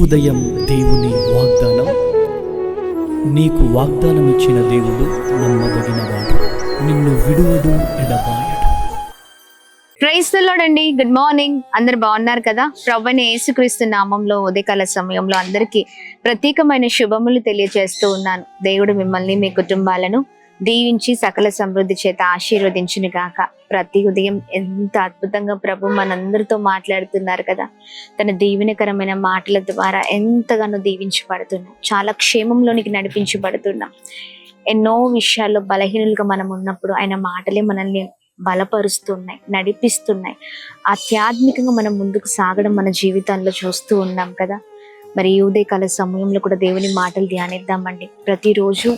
ఉదయం దేవుని వాగ్దానం. నీకు వాగ్దానం ఇచ్చిన దేవుడు నమ్మదగినవాడు, నిన్ను విడువడు, ఎడబాయడు. ప్రైజ్ ది లార్డ్ అండి. Good morning. అందరు బాగున్నారు కదా? ప్రభువైన యేసుక్రీస్తు నామంలో ఉదయకాల సమయంలో అందరికీ ప్రత్యేకమైన శుభములు తెలియజేస్తూ ఉన్నాను. దేవుడు మిమ్మల్ని, మీ కుటుంబాలను దీవించి సకల సమృద్ధి చేత ఆశీర్వదించును గాక. ప్రతి ఉదయం ఎంత అద్భుతంగా ప్రభు మనందరితో మాట్లాడుతున్నారు కదా. తన దీవెనకరమైన మాటల ద్వారా ఎంతగానో దీవించబడుతున్నాం, చాలా క్షేమంలోనికి నడిపించబడుతున్నాం. ఎన్నో విషయాల్లో బలహీనులుగా మనం ఉన్నప్పుడు ఆయన మాటలే మనల్ని బలపరుస్తున్నాయి, నడిపిస్తున్నాయి. ఆధ్యాత్మికంగా మనం ముందుకు సాగడం మన జీవితాల్లో చూస్తూ ఉన్నాం కదా. మరి ఈ ఉదయకాల సమయంలో కూడా దేవుని మాటలు ధ్యానిద్దామండి. ప్రతిరోజు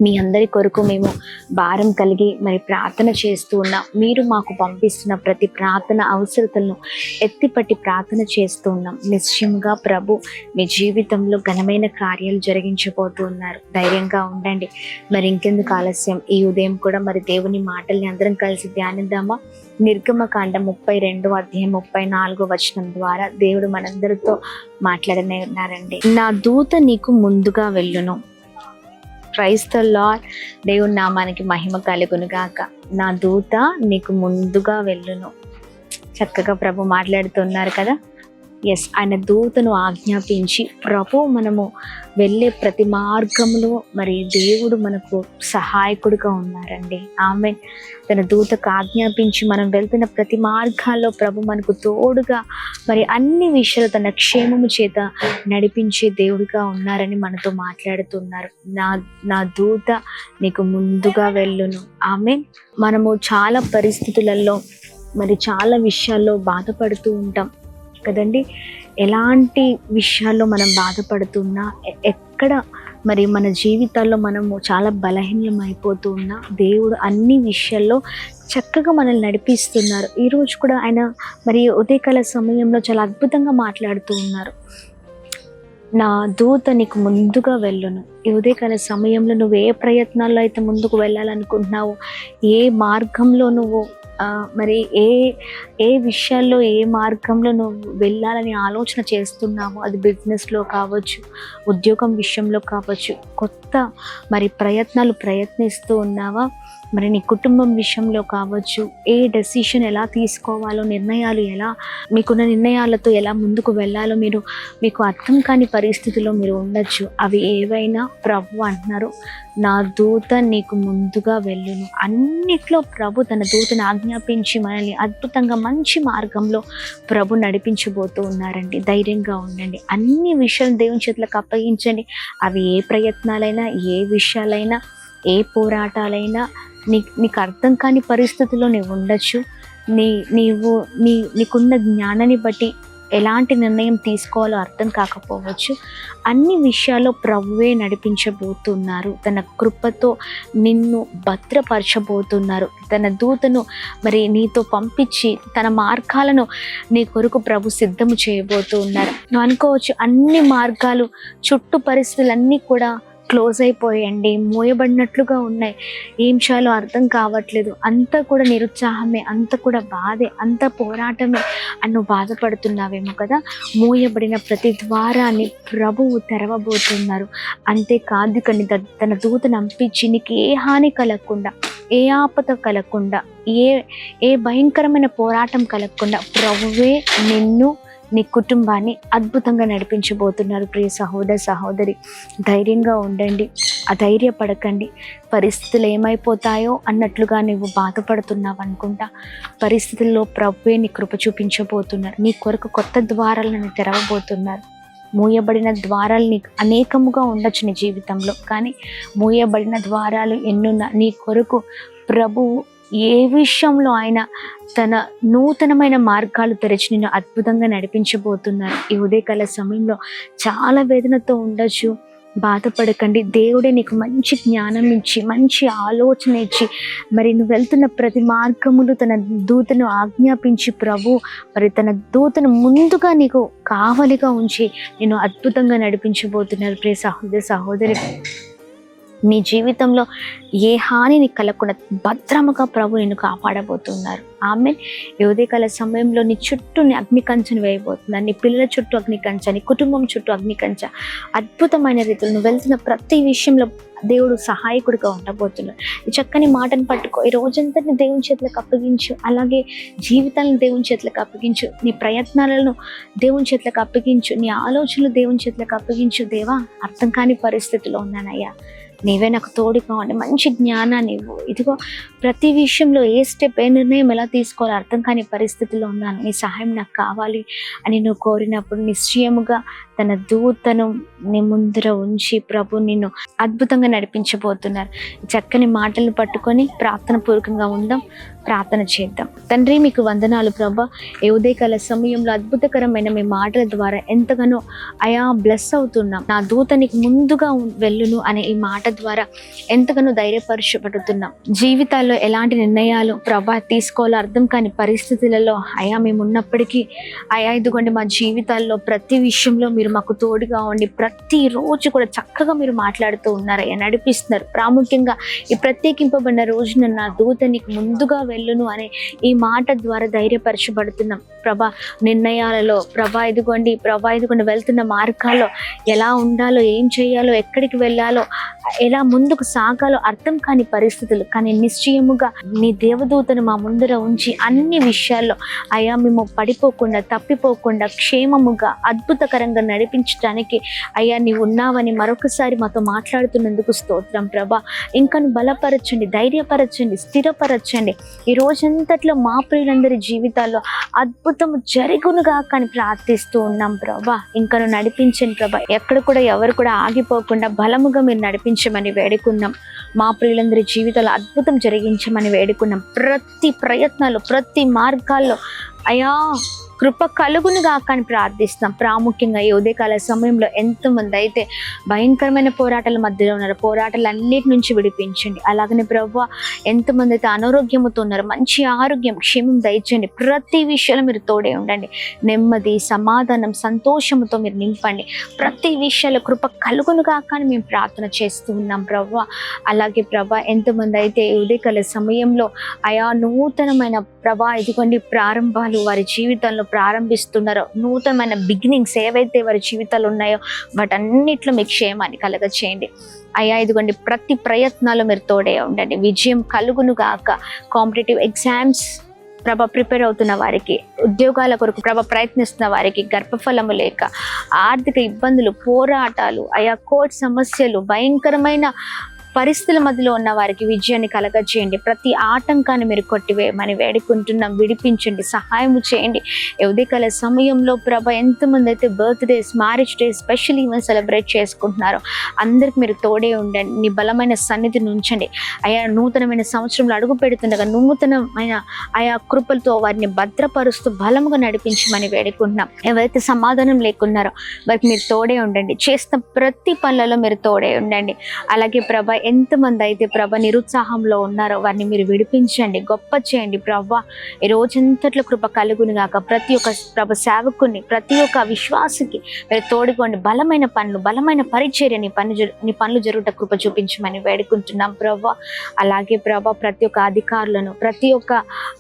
మీ అందరి కొరకు మేము భారం కలిగి మరి ప్రార్థన చేస్తూ ఉన్నాం. మీరు మాకు పంపిస్తున్న ప్రతి ప్రార్థన అవసరతలను ఎత్తిపట్టి ప్రార్థన చేస్తూ ఉన్నాం. నిశ్చయంగా ప్రభు మీ జీవితంలో ఘనమైన కార్యాలు జరిగించబోతూ ఉన్నారు. ధైర్యంగా ఉండండి. మరి ఇంకెందుకు ఆలస్యం, ఈ ఉదయం కూడా మరి దేవుని మాటల్ని అందరం కలిసి ధ్యానిద్దామా? నిర్గమకాండ 32వ అధ్యాయం 34వ వచనం ద్వారా దేవుడు మనందరితో మాట్లాడనే ఉన్నారండి. నా దూత నీకు ముందుగా వెళ్ళును. Praise the lord. దేవుని నామానికి మహిమ కలుగును గాక. నా దూత నీకు ముందుగా వెళ్ళును. చక్కగా ప్రభు మాట్లాడుతున్నారు కదా. ఎస్, ఆయన దూతను ఆజ్ఞాపించి ప్రభు మనము వెళ్ళే ప్రతి మార్గంలో మరి దేవుడు మనకు సహాయకుడిగా ఉన్నారండి. ఆమె తన దూతకు ఆజ్ఞాపించి మనం వెళ్తున్న ప్రతి మార్గాల్లో ప్రభు మనకు తోడుగా మరి అన్ని విషయాలు తన క్షేమము చేత నడిపించే దేవుడిగా ఉన్నారని మనతో మాట్లాడుతున్నారు. నా దూత నీకు ముందుగా వెళ్ళును. ఆమె మనము చాలా పరిస్థితులలో మరి చాలా విషయాల్లో బాధపడుతూ ఉంటాం కదండి. ఎలాంటి విషయాల్లో మనం బాధపడుతున్నా, ఎక్కడ మరి మన జీవితాల్లో మనము చాలా బలహీనం అయిపోతూ ఉన్నా దేవుడు అన్ని విషయాల్లో చక్కగా మనల్ని నడిపిస్తున్నారు. ఈరోజు కూడా ఆయన మరి ఉదయకాల సమయంలో చాలా అద్భుతంగా మాట్లాడుతూ ఉన్నారు. నా దూత నీకు ముందుగా వెళ్ళును. ఈ ఉదయకాల సమయంలో నువ్వు ఏ ప్రయత్నాల్లో అయితే ముందుకు వెళ్ళాలనుకుంటున్నావు, ఏ మార్గంలో నువ్వు మరి ఏ విషయాల్లో ఏ మార్గంలో నువ్వు వెళ్ళాలని ఆలోచన చేస్తున్నావు, అది బిజినెస్లో కావచ్చు, ఉద్యోగం విషయంలో కావచ్చు, కొత్త మరి ప్రయత్నాలు ప్రయత్నిస్తూ ఉన్నావా, మరి నీ కుటుంబం విషయంలో కావచ్చు, ఏ డెసిషన్ ఎలా తీసుకోవాలో, నిర్ణయాలు ఎలా, మీకున్న నిర్ణయాలతో ఎలా ముందుకు వెళ్ళాలో మీకు అర్థం కాని పరిస్థితిలో మీరు ఉండొచ్చు. అవి ఏవైనా ప్రభు అంటున్నారు, నా దూత నీకు ముందుగా వెళ్ళును. అన్నిట్లో ప్రభు తన దూతను ఆజ్ఞాపించి మనల్ని అద్భుతంగా మంచి మార్గంలో ప్రభు నడిపించబోతూ ఉన్నారండి. ధైర్యంగా ఉండండి. అన్ని విషయాలు దేవుని చేతులకు అప్పగించండి. అవి ఏ ప్రయత్నాలైనా, ఏ విషయాలైనా, ఏ పోరాటాలైనా, నీకు అర్థం కాని పరిస్థితుల్లో నువ్వు ఉండొచ్చు. నీకున్న జ్ఞానాన్ని బట్టి ఎలాంటి నిర్ణయం తీసుకోవాలో అర్థం కాకపోవచ్చు. అన్ని విషయాల్లో ప్రభువే నడిపించబోతున్నారు. తన కృపతో నిన్ను భద్రపరచబోతున్నారు. తన దూతను మరి నీతో పంపించి తన మార్గాలను నీ కొరకు ప్రభు సిద్ధము చేయబోతూ ఉన్నారు. నువ్వు అనుకోవచ్చు, అన్ని మార్గాలు, చుట్టూ పరిస్థితులన్నీ కూడా క్లోజ్ అయిపోయండి, మూయబడినట్లుగా ఉన్నాయి, ఏం చేయాలో అర్థం కావట్లేదు, అంతా కూడా నిరుత్సాహమే, అంతా కూడా బాధే, అంతా పోరాటమే అని నువ్వు బాధపడుతున్నావేమో కదా. మూయబడిన ప్రతి ద్వారాన్ని ప్రభువు తెరవబోతున్నారు. అంతేకాదు కానీ తన దూతను పంపించి నీకు ఏ హాని కలగకుండా, ఏ ఆపద కలగకుండా, ఏ భయంకరమైన పోరాటం కలగకుండా ప్రభువే నిన్ను, నీ కుటుంబాన్ని అద్భుతంగా నడిపించబోతున్నారు. ప్రియ సహోదర సహోదరి, ధైర్యంగా ఉండండి, అధైర్యపడకండి. పరిస్థితులు ఏమైపోతాయో అన్నట్లుగా నువ్వు బాధపడుతున్నావు అనుకుంటా. పరిస్థితుల్లో ప్రభువే నీ కృప చూపించబోతున్నారు. నీ కొరకు కొత్త ద్వారాలను తెరవబోతున్నారు. మూయబడిన ద్వారాలు నీకు అనేకముగా ఉండొచ్చు నీ జీవితంలో, కానీ మూయబడిన ద్వారాలు ఎన్నున్నా నీ కొరకు ప్రభువు ఏ విషయంలో ఆయన తన నూతనమైన మార్గాలు తెరచి నిన్ను అద్భుతంగా నడిపించబోతున్నారు. ఈ ఉదయకాల సమయంలో చాలా వేదనతో ఉండొచ్చు, బాధపడకండి. దేవుడే నీకు మంచి జ్ఞానం ఇచ్చి, మంచి ఆలోచన ఇచ్చి, మరి నువ్వు వెళ్తున్న ప్రతి మార్గములు తన దూతను ఆజ్ఞాపించి ప్రభు మరి తన దూతను ముందుగా నీకు కావలిగా ఉంచి నిన్ను అద్భుతంగా నడిపించబోతున్నారు. ప్రియ సహోదర సహోదరి, నీ జీవితంలో ఏ హాని నీకు కలగకుండా భద్రముగా ప్రభు నిన్ను కాపాడబోతున్నారు. ఆమె ఈ ఉదయకాల సమయంలో నీ చుట్టూ నీ అగ్ని కంచెను వేయబోతున్నారు. నీ పిల్లల చుట్టూ అగ్ని కంచె, నీ కుటుంబం చుట్టూ అగ్ని కంచె. అద్భుతమైన రీతిలో నువ్వు వెళ్తున్న ప్రతి విషయంలో దేవుడు సహాయకుడిగా ఉండబోతున్నాడు. ఈ చక్కని మాటను పట్టుకో, ఈ రోజంతా దేవుని చేతులకు అప్పగించు. అలాగే జీవితాలను దేవుని చేతులకు అప్పగించు, నీ ప్రయత్నాలను దేవుని చేతులకు అప్పగించు, నీ ఆలోచనలు దేవుని చేతులకు అప్పగించు. దేవా, అర్థం కాని పరిస్థితిలో ఉన్నానయ్యా, నీవే నాకు తోడుగా ఉండి మంచి జ్ఞానాన్ని ఇవ్వు. ఇదిగో ప్రతి విషయంలో ఏ స్టెప్, ఏ నిర్ణయం ఎలా తీసుకోవాలో అర్థం కాని పరిస్థితిలో ఉన్నాను, నీ సహాయం నాకు కావాలి అని నువ్వు కోరినప్పుడు నిశ్చయముగా తన దూతను నీ ముందర ఉంచి ప్రభు నిన్ను అద్భుతంగా నడిపించబోతున్నారు. చక్కని మాటలు పట్టుకొని ప్రార్థన పూర్వకంగా ఉందాం, ప్రార్థన చేద్దాం. తండ్రి, మీకు వందనాలు ప్రభా. ఈ ఉదయకాల సమయంలో అద్భుతకరమైన మీ మాటల ద్వారా ఎంతగానో అయా బ్లెస్ అవుతున్నాం. నా దూత నీకు ముందుగా వెళ్ళును అనే ఈ మాట ద్వారా ఎంతగానో ధైర్యపరచబడుతున్నాం. జీవితాల్లో ఎలాంటి నిర్ణయాలు ప్రభా తీసుకోవాలో అర్థం కాని పరిస్థితులలో అయా మేము ఉన్నప్పటికీ అయా ఇదిగోండి మా జీవితాల్లో ప్రతి విషయంలో మీరు మాకు తోడుగా ఉండి ప్రతిరోజు కూడా చక్కగా మీరు మాట్లాడుతూ ఉన్నారు అయ్యా, నడిపిస్తున్నారు. ప్రాముఖ్యంగా ఈ ప్రత్యేకింపబడిన రోజున నా దూత నీకు ముందుగా వెళ్ళును అనే ఈ మాట ద్వారా ధైర్యపరచబడుతున్నాం ప్రభా. నిర్ణయాలలో ప్రభా ఇదిగోండి వెళ్తున్న మార్గాల్లో ఎలా ఉండాలో, ఏం చేయాలో, ఎక్కడికి వెళ్ళాలో, ఎలా ముందుకు సాగాలో అర్థం కాని పరిస్థితులు, కానీ నిశ్చయముగా నీ దేవదూతను మా ముందర ఉంచి అన్ని విషయాల్లో అయా మేము పడిపోకుండా, తప్పిపోకుండా, క్షేమముగా అద్భుతకరంగా నడిపించడానికి అయ్యా నీవు ఉన్నావని మరొకసారి మాతో మాట్లాడుతున్నందుకు స్తోత్రం ప్రభా. ఇంకను బలపరచండి, ధైర్యపరచండి, స్థిరపరచండి. ఈ రోజంతట్లో మా ప్రియులందరి జీవితాల్లో అద్భుతము జరుగునుగా కానీ ప్రార్థిస్తూ ఉన్నాం ప్రభా. ఇంకను నడిపించండి ప్రభా. ఎక్కడ కూడా ఎవరు కూడా ఆగిపోకుండా బలముగా మీరు నడిపించమని వేడుకున్నాం. మా ప్రియులందరి జీవితాల్లో అద్భుతం జరిగించమని వేడుకున్నాం. ప్రతి ప్రయత్నాలు, ప్రతి మార్గాల్లో అయా కృప కలుగునుగా కానీ ప్రార్థిస్తున్నాం. ప్రాముఖ్యంగా ఈ ఉదయకాల సమయంలో ఎంతమంది అయితే భయంకరమైన పోరాటాల మధ్యలో ఉన్నారు, పోరాటాలన్నిటి నుంచి విడిపించండి. అలాగనే ప్రభువా, ఎంతమంది అయితే అనారోగ్యంతో ఉన్నారు, మంచి ఆరోగ్యం, క్షేమం దయచండి. ప్రతి విషయంలో మీరు తోడే ఉండండి. నెమ్మది, సమాధానం, సంతోషంతో మీరు నింపండి. ప్రతి విషయాల్లో కృప కలుగునుగా కానీ మేము ప్రార్థన చేస్తూ ఉన్నాం ప్రభువా. అలాగే ప్రభా, ఎంతమంది అయితే ఈ ఉదయకాల సమయంలో అయా నూతనమైన ప్రభా ఇదిగోండి ప్రారంభాలు వారి జీవితంలో ప్రారంభిస్తున్నారో, నూతనమైన బిగినింగ్స్ ఏవైతే వారి జీవితాలు ఉన్నాయో వాటన్నిటిలో మీకు క్షేమాన్ని కలగచేయండి అయ్యా. ఇదిగోండి ప్రతి ప్రయత్నాలు మీరు తోడే ఉండండి. విజయం కలుగును గాక. కాంపిటేటివ్ ఎగ్జామ్స్ ప్రభ ప్రిపేర్ అవుతున్న వారికి, ఉద్యోగాల కొరకు ప్రభ ప్రయత్నిస్తున్న వారికి, గర్భఫలము లేక ఆర్థిక ఇబ్బందులు, పోరాటాలు, అయా కోర్టు సమస్యలు, భయంకరమైన పరిస్థితుల మధ్యలో ఉన్న వారికి విజయాన్ని కలగచేయండి. ప్రతి ఆటంకాన్ని మీరు కొట్టివేయమని వేడుకుంటున్నాం. విడిపించండి, సహాయం చేయండి. ఉదయకాల సమయంలో ప్రభ ఎంతమంది అయితే birthdays, marriage days, special events celebrate చేసుకుంటున్నారో అందరికి మీరు తోడే ఉండండి. నీ బలమైన సన్నిధిని ఉంచండి అయా. నూతనమైన సంవత్సరంలో అడుగు పెడుతుండగా నూతనమైన ఆయా కృపలతో వారిని భద్రపరుస్తూ బలముగా నడిపించమని వేడుకుంటున్నాం. ఎవరైతే సమాధానం లేకున్నారో వారికి మీరు తోడే ఉండండి. చేస్తున్న ప్రతి పనులలో మీరు తోడే ఉండండి. అలాగే ప్రభ ఎంతమంది అయితే ప్రభ నిరుత్సాహంలో ఉన్నారో వారిని మీరు విడిపించండి, గొప్ప చేయండి ప్రభ. ఈ రోజంతట్లో కృప కలుగును గాక. ప్రతి ఒక్క ప్రభ సేవకుని, ప్రతి ఒక్క విశ్వాసికి మీరు తోడుకోండి. బలమైన పనులు, బలమైన పరిచర్య నీ పనులు జరుగుట కృప చూపించమని వేడుకుంటున్నాం ప్రభ. అలాగే ప్రభ ప్రతి ఒక్క అధికారులను, ప్రతి ఒక్క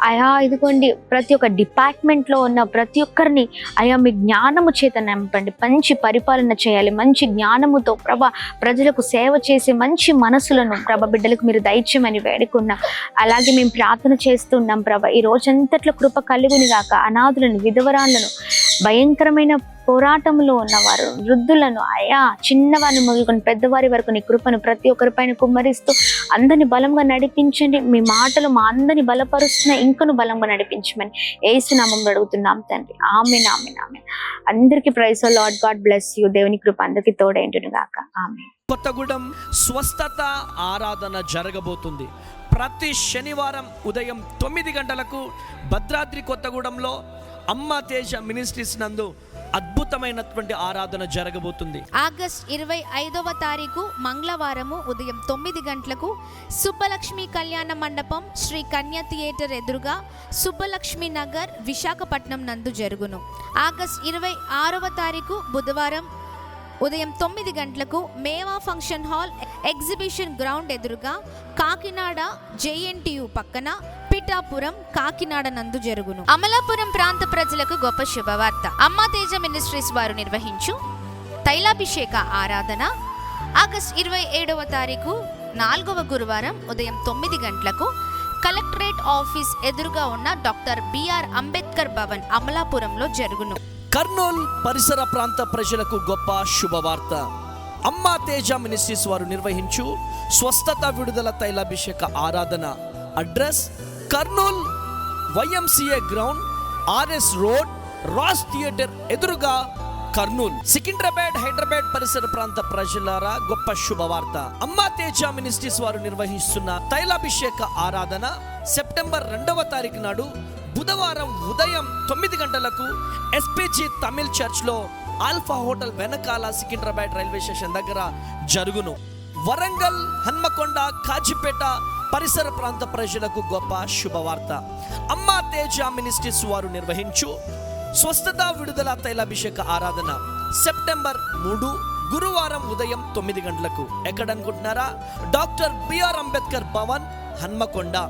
అయా ఇదిగోండి ప్రతి ఒక్క డిపార్ట్మెంట్లో ఉన్న ప్రతి ఒక్కరిని అయా మీ జ్ఞానము చేత నింపండి. మంచి పరిపాలన చేయాలి, మంచి జ్ఞానముతో ప్రభ ప్రజలకు సేవ చేసి మంచి మనసులను ప్రభ బిడ్డలకు మీరు దయచేయమని వేడుకున్నాం. అలాగే మేము ప్రార్థన చేస్తున్నాం ప్రభ. ఈ రోజంతట్లో కృప కలుగుని గాక. అనాథులను, విధవరాలను, భయంకరమైన పోరాటంలో ఉన్నవారు, వృద్ధులను అయా చిన్నవారిని మొదలుకొని పెద్దవారి వరకు నీ కృపను ప్రతి ఒక్కరిపైన కుమ్మరిస్తూ అందరిని బలంగా నడిపించండి. మీ మాటలు మా అందరిని బలపరుస్తున్న ఇంకను బలంగా నడిపించమని యేసు నామములో అడుగుతున్నాం తండ్రి. ఆమేన్, ఆమేన్, ఆమేన్. అందరికీ praise the lord. God bless you. దేవుని కృప అందరికీ తోడైండును గాక. ఆమేన్. కొత్తగూడెం స్వస్థత ఆరాధన జరగబోతుంది. ప్రతి శనివారం ఉదయం 9 గంటలకు భద్రాద్రి కొత్తగూడెంలో అమ్మ తేజ మినిస్ట్రీస్ నందు అద్భుతమైనటువంటి ఆరాధన జరగబోతుంది. ఆగస్ట్ 25వ తారీఖు మంగళవారము ఉదయం 9 గంటలకు సుబ్బలక్ష్మి కళ్యాణ మండపం, శ్రీ కన్య థియేటర్ ఎదురుగా, సుబ్బలక్ష్మి నగర్, విశాఖపట్నం నందు జరుగును. ఆగస్ట్ 26వ తారీఖు బుధవారం ఉదయం 9 గంటలకు మేవా ఫంక్షన్ హాల్ ఎగ్జిబిషన్ గ్రౌండ్ ఎదురుగా కాకినాడ JNTU పక్కన పిఠాపురం కాకినాడ నందు జరుగును. అమలాపురం ప్రాంత ప్రజలకు గొప్ప శుభవార్త. అమ్మా తేజ మినిస్ట్రీస్ వారు నిర్వహించు తైలాభిషేక ఆరాధన ఆగస్ట్ 27వ తారీఖు 4వ గురువారం ఉదయం 9 గంటలకు కలెక్టరేట్ ఆఫీస్ ఎదురుగా ఉన్న డాక్టర్ BR అంబేద్కర్ భవన్ అమలాపురంలో జరుగును. కర్నూల్ పరిసర ప్రాంత ప్రజలకు గొప్ప శుభవార్త. అమ్మా తేజ మినిస్ట్రీస్ వారు నిర్వహించు స్వస్థత విడుదల తైలాభిషేక ఆరాధన. Address Kurnool YMCA ground, RS road, రాస్ థియేటర్ ఎదురుగా కర్నూల్. సికింద్రాబాద్, హైదరాబాద్ పరిసర ప్రాంత ప్రజలారా గొప్ప శుభవార్త. అమ్మా తేజ మినిస్ట్రీస్ వారు నిర్వహిస్తున్న తైలాభిషేక ఆరాధన సెప్టెంబర్ 2వ తారీఖు నాడు బుధవారం ఉదయం 9 గంటలకు SPG తమిళ్ చర్చ్ లో ఆల్ఫా హోటల్ వెనకాల సికింద్రాబాద్ రైల్వే స్టేషన్ దగ్గర జరుగును. వరంగల్, హన్మకొండ, కాజిపేట పరిసర ప్రాంత ప్రజలకు గొప్ప శుభవార్త. అమ్మా తేజ మినిస్ట్రీస్ వారు నిర్వహించు స్వస్థత విడుదల తైలాభిషేక ఆరాధన సెప్టెంబర్ 3 గురువారం ఉదయం 9 గంటలకు. ఎక్కడనుకుంటున్నారా? Doctor BR Ambedkar Bhavan, Hanamkonda.